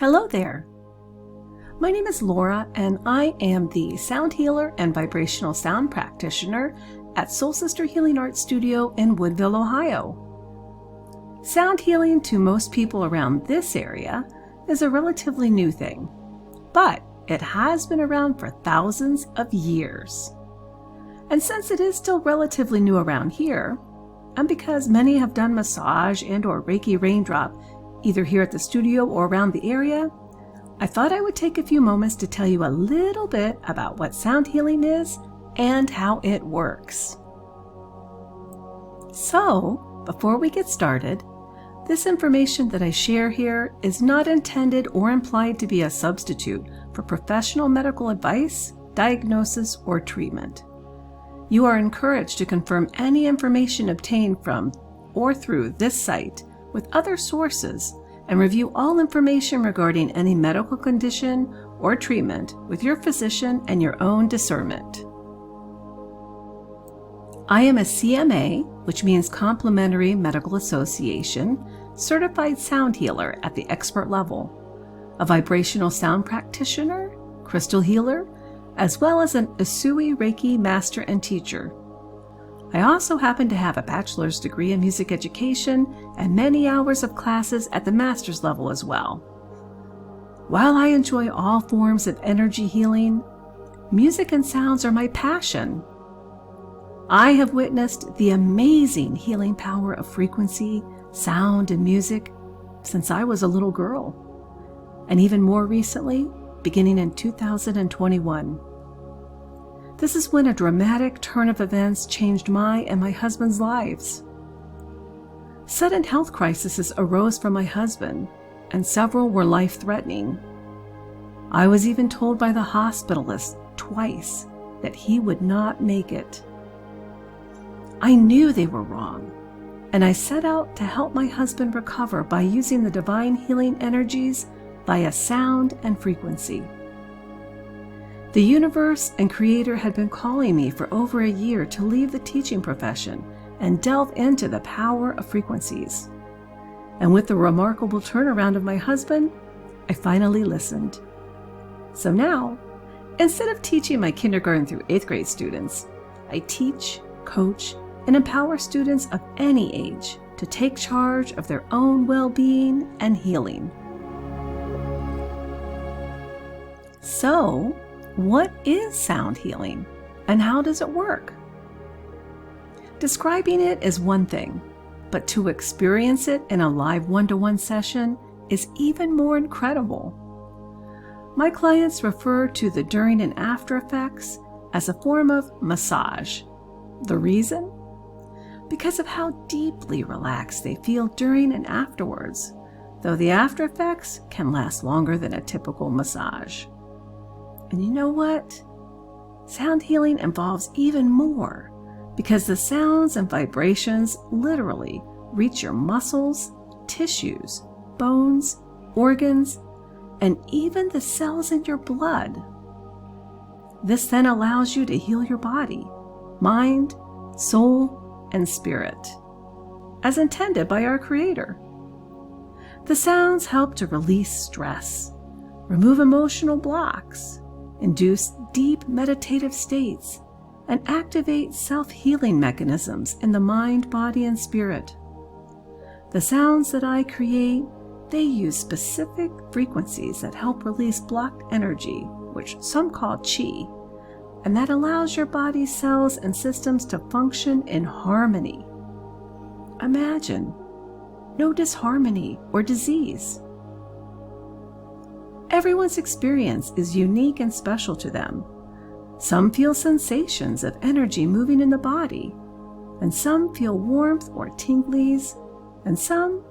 Hello there. My name is Laura, and I am the sound healer and vibrational sound practitioner at Soul Sister Healing Art Studio in Woodville, Ohio. Sound healing to most people around this area is a relatively new thing, but it has been around for thousands of years. And since it is still relatively new around here, and because many have done massage and or Reiki raindrop either here at the studio or around the area, I thought I would take a few moments to tell you a little bit about what sound healing is and how it works. So, before we get started, this information that I share here is not intended or implied to be a substitute for professional medical advice, diagnosis, or treatment. You are encouraged to confirm any information obtained from or through this site with other sources and review all information regarding any medical condition or treatment with your physician and your own discernment. I am a CMA, which means Complementary Medical Association, certified sound healer at the expert level, a vibrational sound practitioner, crystal healer, as well as an Usui Reiki master and teacher. I also happen to have a bachelor's degree in music education and many hours of classes at the master's level as well. While I enjoy all forms of energy healing, music and sounds are my passion. I have witnessed the amazing healing power of frequency, sound, and music since I was a little girl, and even more recently, beginning in 2021. This is when a dramatic turn of events changed my and my husband's lives. Sudden health crises arose for my husband, and several were life-threatening. I was even told by the hospitalist twice that he would not make it. I knew they were wrong, and I set out to help my husband recover by using the divine healing energies via sound and frequency. The universe and Creator had been calling me for over a year to leave the teaching profession and delve into the power of frequencies. And with the remarkable turnaround of my husband, I finally listened. So now, instead of teaching my kindergarten through 8th grade students, I teach, coach, and empower students of any age to take charge of their own well-being and healing. So, what is sound healing, and how does it work? Describing it is one thing, but to experience it in a live one-to-one session is even more incredible. My clients refer to the during and after effects as a form of massage. The reason? Because of how deeply relaxed they feel during and afterwards, though the after effects can last longer than a typical massage. And you know what? Sound healing involves even more, because the sounds and vibrations literally reach your muscles, tissues, bones, organs, and even the cells in your blood. This then allows you to heal your body, mind, soul, and spirit, as intended by our Creator. The sounds help to release stress, remove emotional blocks, induce deep meditative states, and activate self-healing mechanisms in the mind, body, and spirit. The sounds that I create, they use specific frequencies that help release blocked energy, which some call chi, and that allows your body's cells and systems to function in harmony. Imagine no disharmony or disease. Everyone's experience is unique and special to them. Some feel sensations of energy moving in the body, and some feel warmth or tinglies, and some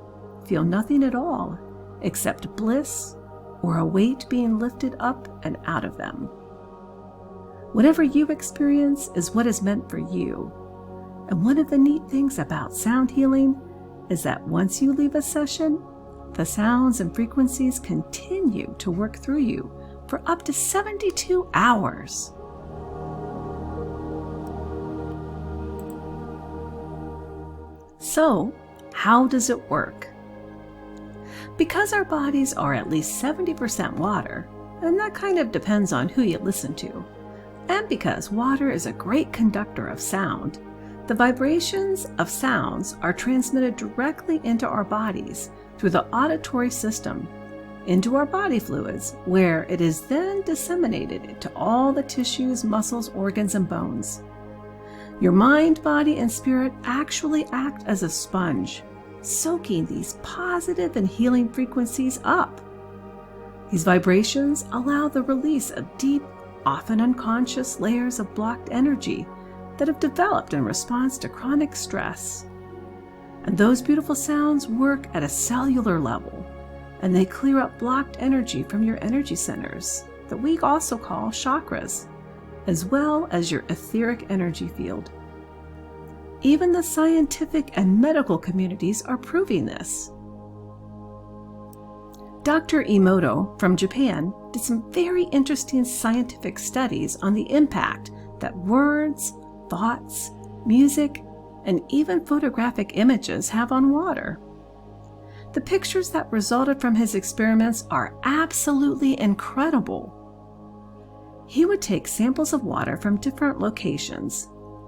feel nothing at all except bliss or a weight being lifted up and out of them. Whatever you experience is what is meant for you. And one of the neat things about sound healing is that once you leave a session, the sounds and frequencies continue to work through you for up to 72 hours. So, how does it work? Because our bodies are at least 70% water, and that kind of depends on who you listen to, and because water is a great conductor of sound, the vibrations of sounds are transmitted directly into our bodies through the auditory system, into our body fluids, where it is then disseminated to all the tissues, muscles, organs, and bones. Your mind, body, and spirit actually act as a sponge, soaking these positive and healing frequencies up. These vibrations allow the release of deep, often unconscious layers of blocked energy that have developed in response to chronic stress. And those beautiful sounds work at a cellular level, and they clear up blocked energy from your energy centers that we also call chakras, as well as your etheric energy field. Even the scientific and medical communities are proving this. Dr. Emoto from Japan did some very interesting scientific studies on the impact that words, thoughts, music, and even photographic images have on water. The pictures that resulted from his experiments are absolutely incredible. He would take samples of water from different locations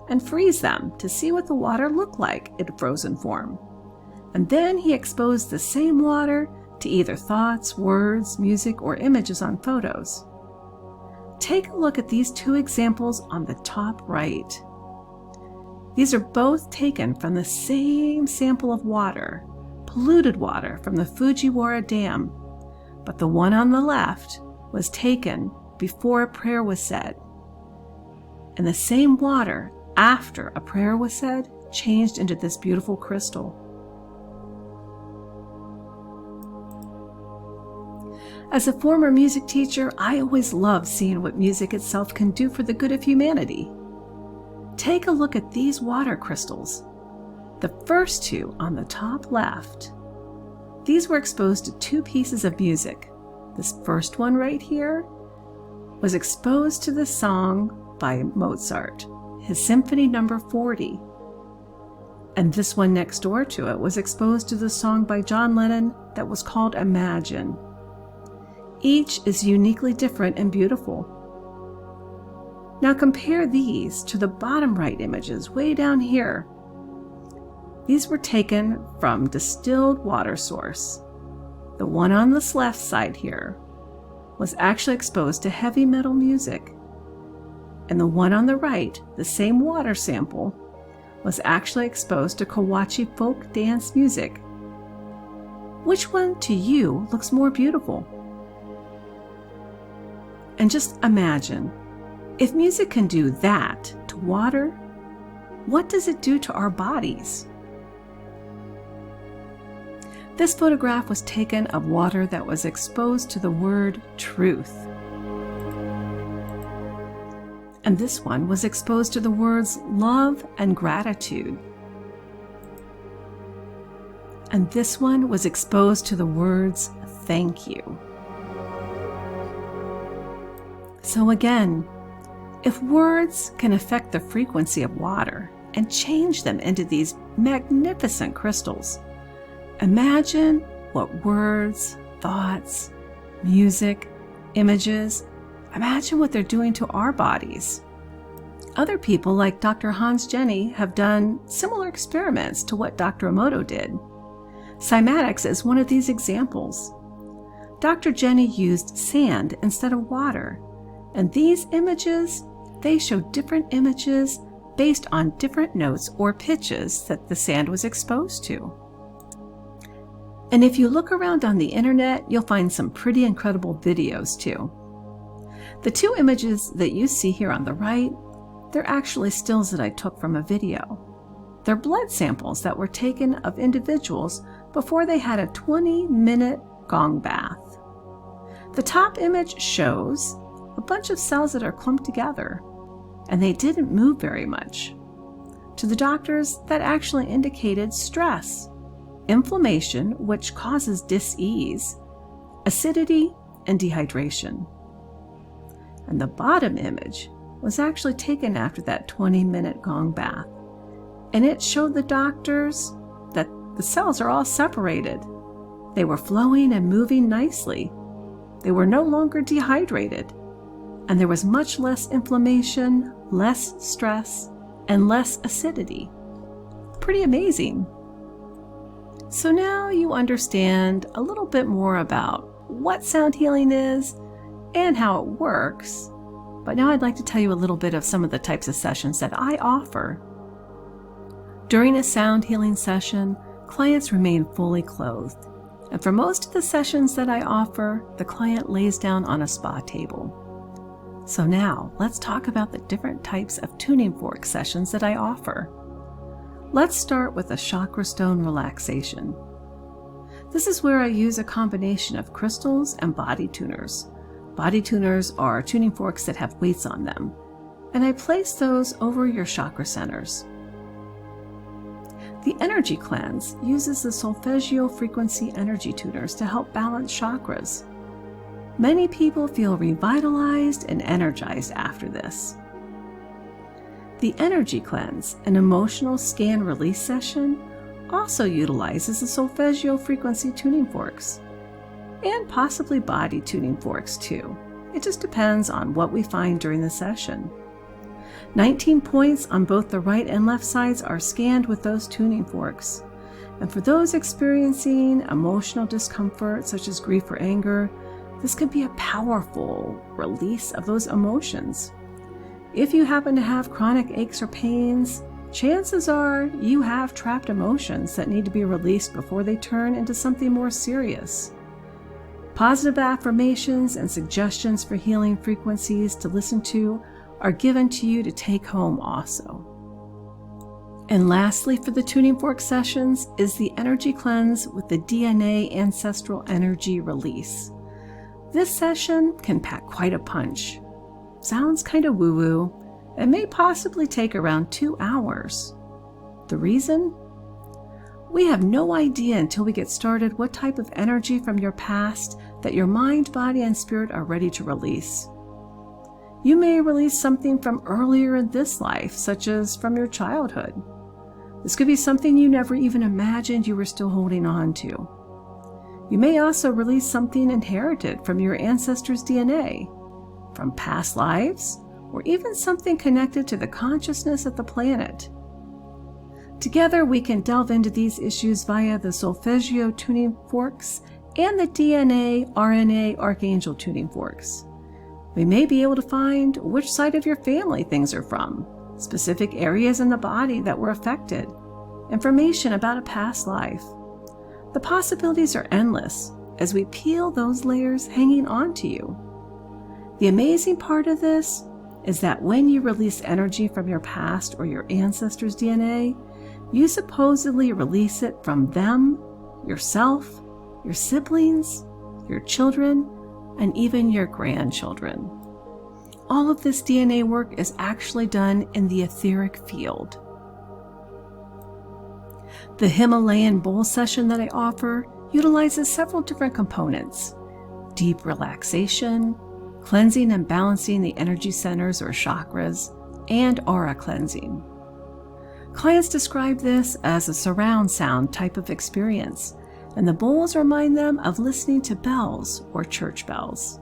and freeze them to see what the water looked like in frozen form. And then he exposed the same water to either thoughts, words, music, or images on photos. Take a look at these two examples on the top right. These are both taken from the same sample of water, polluted water from the Fujiwara Dam, but the one on the left was taken before a prayer was said, and the same water after a prayer was said changed into this beautiful crystal. As a former music teacher, I always love seeing what music itself can do for the good of humanity. Take a look at these water crystals. The first two on the top left. These were exposed to two pieces of music. This first one right here was exposed to the song by Mozart, his Symphony No. 40. And this one next door to it was exposed to the song by John Lennon that was called Imagine. Each is uniquely different and beautiful. Now compare these to the bottom right images way down here. These were taken from distilled water source. The one on this left side here was actually exposed to heavy metal music. And the one on the right, the same water sample, was actually exposed to Kawachi folk dance music. Which one to you looks more beautiful? And just imagine, if music can do that to water, what does it do to our bodies? This photograph was taken of water that was exposed to the word truth. And this one was exposed to the words love and gratitude. And this one was exposed to the words thank you. So again, if words can affect the frequency of water and change them into these magnificent crystals, imagine what words, thoughts, music, images, imagine what they're doing to our bodies. Other people like Dr. Hans Jenny have done similar experiments to what Dr. Emoto did. Cymatics is one of these examples. Dr. Jenny used sand instead of water, and these images, they show different images based on different notes or pitches that the sand was exposed to. And if you look around on the internet, you'll find some pretty incredible videos too. The two images that you see here on the right, they're actually stills that I took from a video. They're blood samples that were taken of individuals before they had a 20-minute gong bath. The top image shows a bunch of cells that are clumped together, and they didn't move very much. To the doctors, that actually indicated stress, inflammation, which causes dis-ease, acidity, and dehydration. And the bottom image was actually taken after that 20-minute gong bath, and it showed the doctors that the cells are all separated. They were flowing and moving nicely. They were no longer dehydrated, and there was much less inflammation, less stress, and less acidity. Pretty amazing. So now you understand a little bit more about what sound healing is and how it works. But now I'd like to tell you a little bit of some of the types of sessions that I offer. During a sound healing session, clients remain fully clothed. And for most of the sessions that I offer, the client lays down on a spa table. So now let's talk about the different types of tuning fork sessions that I offer. Let's start with a chakra stone relaxation. This is where I use a combination of crystals and body tuners. Body tuners are tuning forks that have weights on them, and I place those over your chakra centers. The energy cleanse uses the solfeggio frequency energy tuners to help balance chakras. Many people feel revitalized and energized after this. The energy cleanse, an emotional scan release session, also utilizes the solfeggio frequency tuning forks, and possibly body tuning forks too. It just depends on what we find during the session. 19 points on both the right and left sides are scanned with those tuning forks. And for those experiencing emotional discomfort, such as grief or anger, this can be a powerful release of those emotions. If you happen to have chronic aches or pains, chances are you have trapped emotions that need to be released before they turn into something more serious. Positive affirmations and suggestions for healing frequencies to listen to are given to you to take home also. And lastly, for the tuning fork sessions is the energy cleanse with the DNA ancestral energy release. This session can pack quite a punch. Sounds kind of woo-woo, and may possibly take around 2 hours. The reason? We have no idea until we get started what type of energy from your past that your mind, body, and spirit are ready to release. You may release something from earlier in this life, such as from your childhood. This could be something you never even imagined you were still holding on to. You may also release something inherited from your ancestors' DNA, from past lives, or even something connected to the consciousness of the planet. Together, we can delve into these issues via the solfeggio tuning forks and the DNA, RNA, archangel tuning forks. We may be able to find which side of your family things are from, specific areas in the body that were affected, information about a past life. The possibilities are endless as we peel those layers hanging onto you. The amazing part of this is that when you release energy from your past or your ancestors' DNA, you supposedly release it from them, yourself, your siblings, your children, and even your grandchildren. All of this DNA work is actually done in the etheric field. The Himalayan bowl session that I offer utilizes several different components: deep relaxation, cleansing and balancing the energy centers or chakras, and aura cleansing. Clients describe this as a surround sound type of experience, and the bowls remind them of listening to bells or church bells.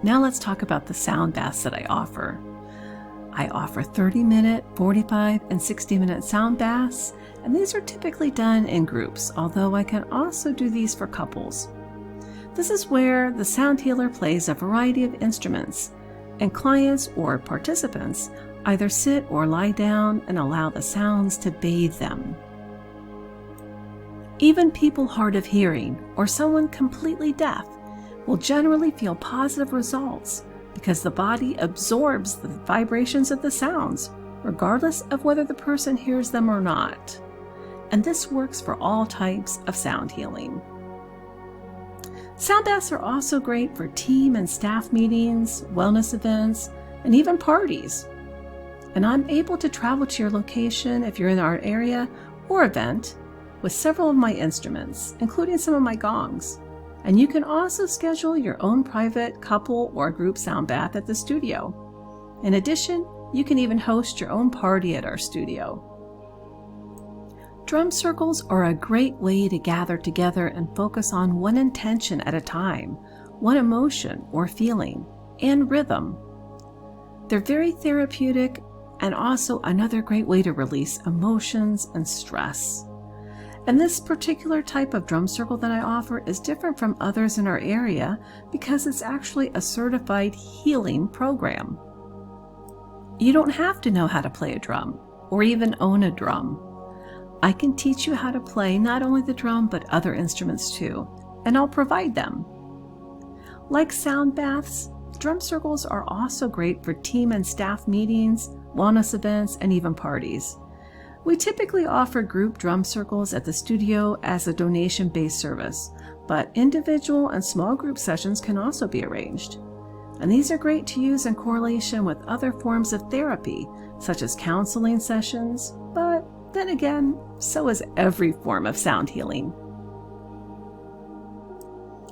Now let's talk about the sound baths that I offer. I offer 30-minute, 45, and 60-minute sound baths, and these are typically done in groups, although I can also do these for couples. This is where the sound healer plays a variety of instruments, and clients or participants either sit or lie down and allow the sounds to bathe them. Even people hard of hearing or someone completely deaf will generally feel positive results because the body absorbs the vibrations of the sounds, regardless of whether the person hears them or not. And this works for all types of sound healing. Sound baths are also great for team and staff meetings, wellness events, and even parties. And I'm able to travel to your location if you're in our area or event with several of my instruments, including some of my gongs. And you can also schedule your own private couple or group sound bath at the studio. In addition, you can even host your own party at our studio. Drum circles are a great way to gather together and focus on one intention at a time, one emotion or feeling, and rhythm. They're very therapeutic and also another great way to release emotions and stress. And this particular type of drum circle that I offer is different from others in our area because it's actually a certified healing program. You don't have to know how to play a drum or even own a drum. I can teach you how to play not only the drum but other instruments too, and I'll provide them. Like sound baths, drum circles are also great for team and staff meetings, wellness events, and even parties. We typically offer group drum circles at the studio as a donation-based service, but individual and small group sessions can also be arranged. And these are great to use in correlation with other forms of therapy, such as counseling sessions, but then again, so is every form of sound healing.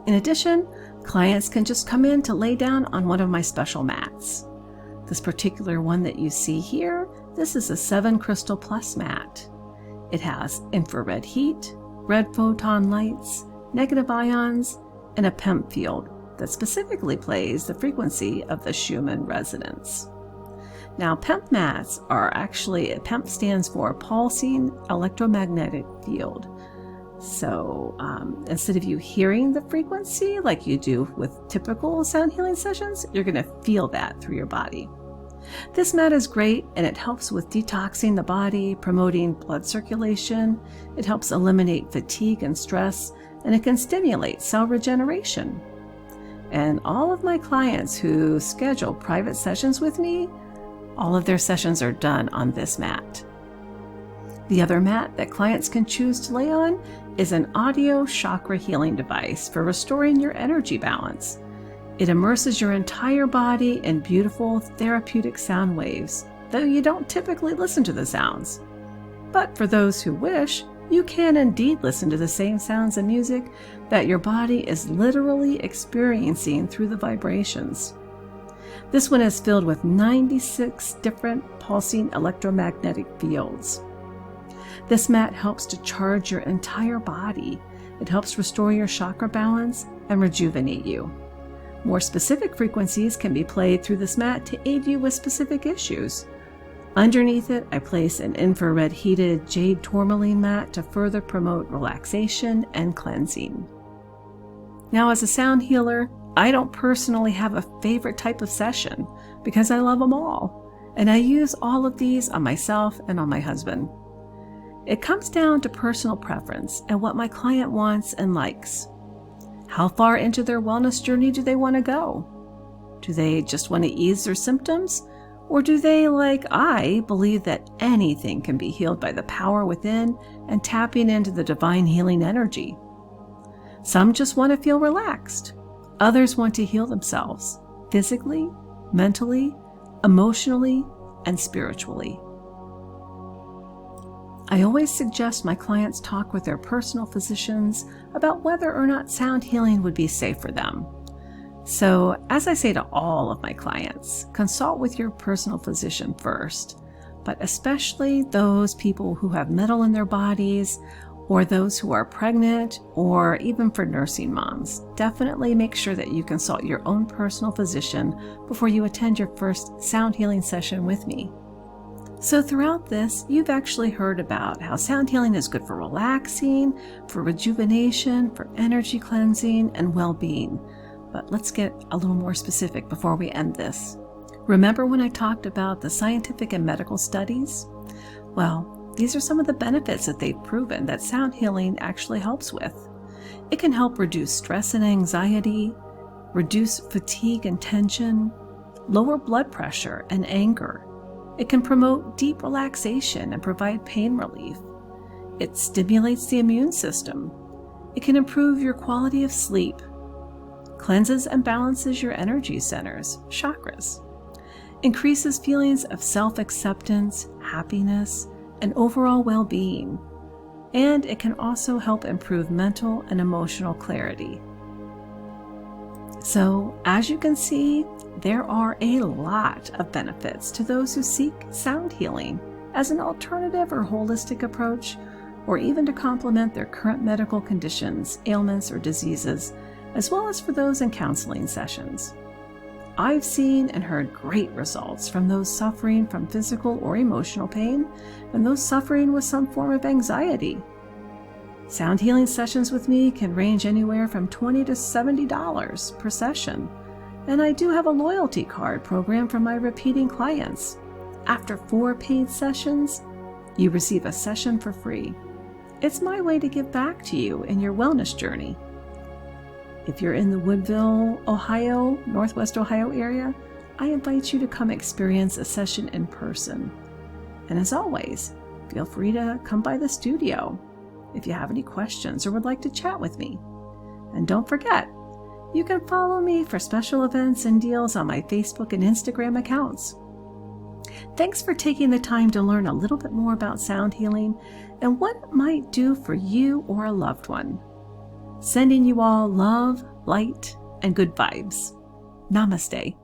In addition, clients can just come in to lay down on one of my special mats. This particular one that you see here, this is a 7 Crystal Plus mat. It has infrared heat, red photon lights, negative ions, and a PEMP field that specifically plays the frequency of the Schumann resonance. Now, PEMP mats are actually, PEMP stands for pulsing electromagnetic field. So instead of you hearing the frequency like you do with typical sound healing sessions, you're going to feel that through your body. This mat is great and it helps with detoxing the body, promoting blood circulation. It helps eliminate fatigue and stress, and it can stimulate cell regeneration. And all of my clients who schedule private sessions with me, all of their sessions are done on this mat. The other mat that clients can choose to lay on is an audio chakra healing device for restoring your energy balance. It immerses your entire body in beautiful therapeutic sound waves, though you don't typically listen to the sounds. But for those who wish, you can indeed listen to the same sounds and music that your body is literally experiencing through the vibrations. This one is filled with 96 different pulsing electromagnetic fields. This mat helps to charge your entire body. It helps restore your chakra balance and rejuvenate you. More specific frequencies can be played through this mat to aid you with specific issues. Underneath it, I place an infrared heated jade tourmaline mat to further promote relaxation and cleansing. Now, as a sound healer, I don't personally have a favorite type of session because I love them all, and I use all of these on myself and on my husband. It comes down to personal preference and what my client wants and likes. How far into their wellness journey do they want to go? Do they just want to ease their symptoms? Or do they, like I, believe that anything can be healed by the power within and tapping into the divine healing energy? Some just want to feel relaxed. Others want to heal themselves physically, mentally, emotionally, and spiritually. I always suggest my clients talk with their personal physicians about whether or not sound healing would be safe for them. So, as I say to all of my clients, consult with your personal physician first, but especially those people who have metal in their bodies, or those who are pregnant, or even for nursing moms. Definitely make sure that you consult your own personal physician before you attend your first sound healing session with me. So throughout this, you've actually heard about how sound healing is good for relaxing, for rejuvenation, for energy cleansing, and well-being. But let's get a little more specific before we end this. Remember when I talked about the scientific and medical studies? Well, these are some of the benefits that they've proven that sound healing actually helps with. It can help reduce stress and anxiety, reduce fatigue and tension, lower blood pressure and anger. It can promote deep relaxation and provide pain relief. It stimulates the immune system. It can improve your quality of sleep, cleanses and balances your energy centers, chakras, increases feelings of self-acceptance, happiness, and overall well-being. And it can also help improve mental and emotional clarity. So, as you can see, there are a lot of benefits to those who seek sound healing as an alternative or holistic approach, or even to complement their current medical conditions, ailments, or diseases, as well as for those in counseling sessions. I've seen and heard great results from those suffering from physical or emotional pain and those suffering with some form of anxiety. Sound healing sessions with me can range anywhere from $20 to $70 per session, and I do have a loyalty card program for my repeating clients. After 4 paid sessions, you receive a session for free. It's my way to give back to you in your wellness journey. If you're in the Woodville, Ohio, Northwest Ohio area, I invite you to come experience a session in person. And as always, feel free to come by the studio if you have any questions or would like to chat with me. And don't forget, you can follow me for special events and deals on my Facebook and Instagram accounts. Thanks for taking the time to learn a little bit more about sound healing and what it might do for you or a loved one. Sending you all love, light, and good vibes. Namaste.